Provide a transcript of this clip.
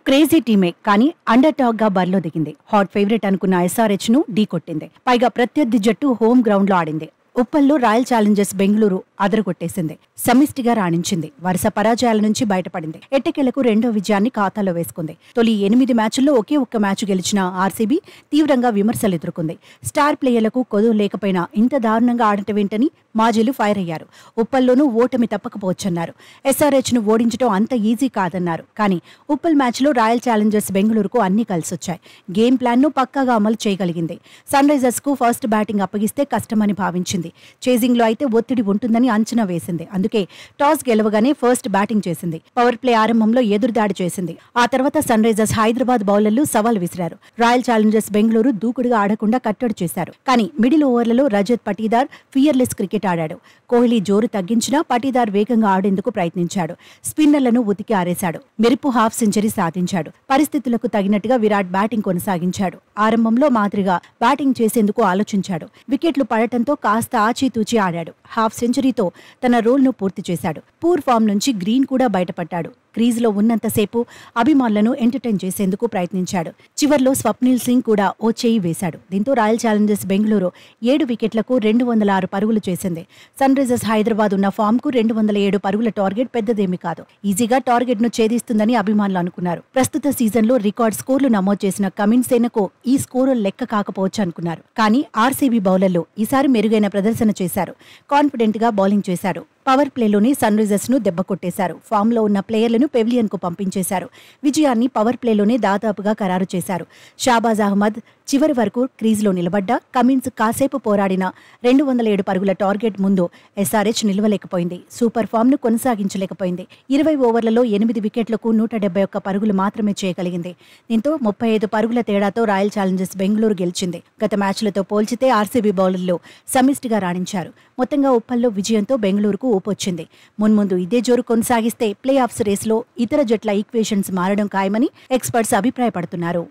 Crazy టీమే కానీ under dog గా బరిలో దిగింది. హాట్ ఫేవరెట్ అనుకున్న ఎస్ఆర్హెచ్ ను ఢీ కొట్టింది. పైగా ప్రత్యర్థి జట్టు హోమ్ గ్రౌండ్ లో ఆడింది. ఉప్పల్లో రాయల్ ఛాలెంజర్స్ బెంగళూరు అదరగొట్టేసింది. సమిష్టిగా రాణించింది. వరుస పరాజయాల నుంచి బయటపడింది. ఎట్టకేలకు రెండో విజయాన్ని ఖాతాలో వేసుకుంది. తొలి 8 మ్యాచుల్లో ఒకే ఒక్క మ్యాచ్ గెలిచిన ఆర్సీబీ తీవ్రంగా విమర్శలు ఎదుర్కొంది. స్టార్ ప్లేయర్లకు కొదువు లేకపోయినా ఇంత దారుణంగా ఆడటమేంటని మాజీలు ఫైర్ అయ్యారు. ఉప్పల్లోనూ ఓటమి తప్పకపోవచ్చన్నారు. ఎస్ఆర్హెచ్ ను ఓడించడం అంత ఈజీ కాదన్నారు. కానీ ఉప్పల్ మ్యాచ్లో రాయల్ ఛాలెంజర్స్ బెంగళూరుకు అన్ని కలిసొచ్చాయి. గేమ్ ప్లాన్ ను పక్కాగా అమలు చేయగలిగింది. సన్ రైజర్స్ కు ఫస్ట్ బ్యాటింగ్ అప్పగిస్తే కష్టమని భావించింది. చేజింగ్ లో అయితే ఒత్తిడి ఉంటుందని అంచనా వేసింది. అందుకే టాస్ గెలవగానే ఫస్ట్ బ్యాటింగ్ చేసింది. పవర్ ప్లే ఆరంభంలో ఎదురుదాడి చేసింది. ఆ తర్వాత సన్ రైజర్స్ హైదరాబాద్ బౌలర్లు సవాల్ విసిరారు. రాయల్ ఛాలెంజర్స్ బెంగళూరు దూకుడుగా ఆడకుండా కట్టడి చేశారు. కానీ మిడిల్ ఓవర్లలో రజత్ పటీదార్ ఫియర్లెస్ క్రికెట్ ఆడాడు. కోహ్లీ జోరు తగ్గించినా పటీదార్ వేగంగా ఆడేందుకు ప్రయత్నించాడు. స్పిన్నర్లను ఉతికి ఆరేశాడు. మెరుపు హాఫ్ సెంచరీ సాధించాడు. పరిస్థితులకు తగినట్టుగా విరాట్ బ్యాటింగ్ కొనసాగించాడు. ఆరంభంలో మాదిరిగా బ్యాటింగ్ చేసేందుకు ఆలోచించాడు. వికెట్లు పడటంతో కాస్త ఆచితూచి ఆడాడు. హాఫ్ సెంచరీతో తన రోల్ను పూర్తి చేశాడు. పూర్ ఫామ్ నుంచి గ్రీన్ కూడా బయటపడ్డాడు. క్రీజ్లో ఉన్నంతసేపు అభిమానులను ఎంటర్టైన్ చేసేందుకు ప్రయత్నించాడు. చివర్లో స్వప్నిల్ సింగ్ కూడా ఓ చేయి వేశాడు. దీంతో రాయల్ ఛాలెంజర్స్ బెంగళూరు 7 వికెట్లకు 206 పరుగులు చేసింది. సన్ రైజర్స్ హైదరాబాద్ ఉన్న ఫామ్ కు 207 పరుగుల టార్గెట్ పెద్దదేమీ కాదు. ఈజీగా టార్గెట్ ను ఛేదిస్తుందని అభిమానులు అనుకున్నారు. ప్రస్తుత సీజన్లో రికార్డ్ స్కోర్లు నమోదు చేసిన కమిన్స్ సేనకు ఈ స్కోరు లెక్క కాకపోవచ్చు అనుకున్నారు. కానీ ఆర్సీబీ బౌలర్లు ఈసారి మెరుగైన ప్రదర్శన చేశారు. కాన్ఫిడెంట్ గా బౌలింగ్ చేశారు. పవర్ ప్లేలోనే సన్ రైజర్స్ ను దెబ్బకొట్టేశారు. ఫామ్ లో ఉన్న ప్లేయర్లను పెవిలియన్ కు పంపించేశారు. విజయాన్ని పవర్ ప్లేలోనే దాదాపుగా ఖరారు చేశారు. షాబాజ్ అహ్మద్ చివరి వరకు క్రీజ్లో నిలబడ్డా కమిన్స్ కాసేపు పోరాడిన 207 పరుగుల టార్గెట్ ముందు ఎస్ఆర్హెచ్ నిలవలేకపోయింది. సూపర్ ఫామ్ ను కొనసాగించలేకపోయింది. 20 ఓవర్లలో 8 వికెట్లకు 171 పరుగులు మాత్రమే చేయగలిగింది. దీంతో 35 పరుగుల తేడాతో రాయల్ ఛాలెంజర్స్ బెంగళూరు గెలిచింది. గత మ్యాచ్లతో పోల్చితే ఆర్సీబీ బౌలర్లు సమిష్టిగా రాణించారు. మొత్తంగా ఉప్పల్లో విజయంతో బెంగళూరుకు ఊపొచ్చింది. మున్ముందు ఇదే జోరు కొనసాగిస్తే ప్లే ఆఫ్స్ రేసులో ఇతర జట్ల ఈక్వేషన్స్ మారడం ఖాయమని ఎక్స్పర్ట్స్ అభిప్రాయపడుతున్నారు.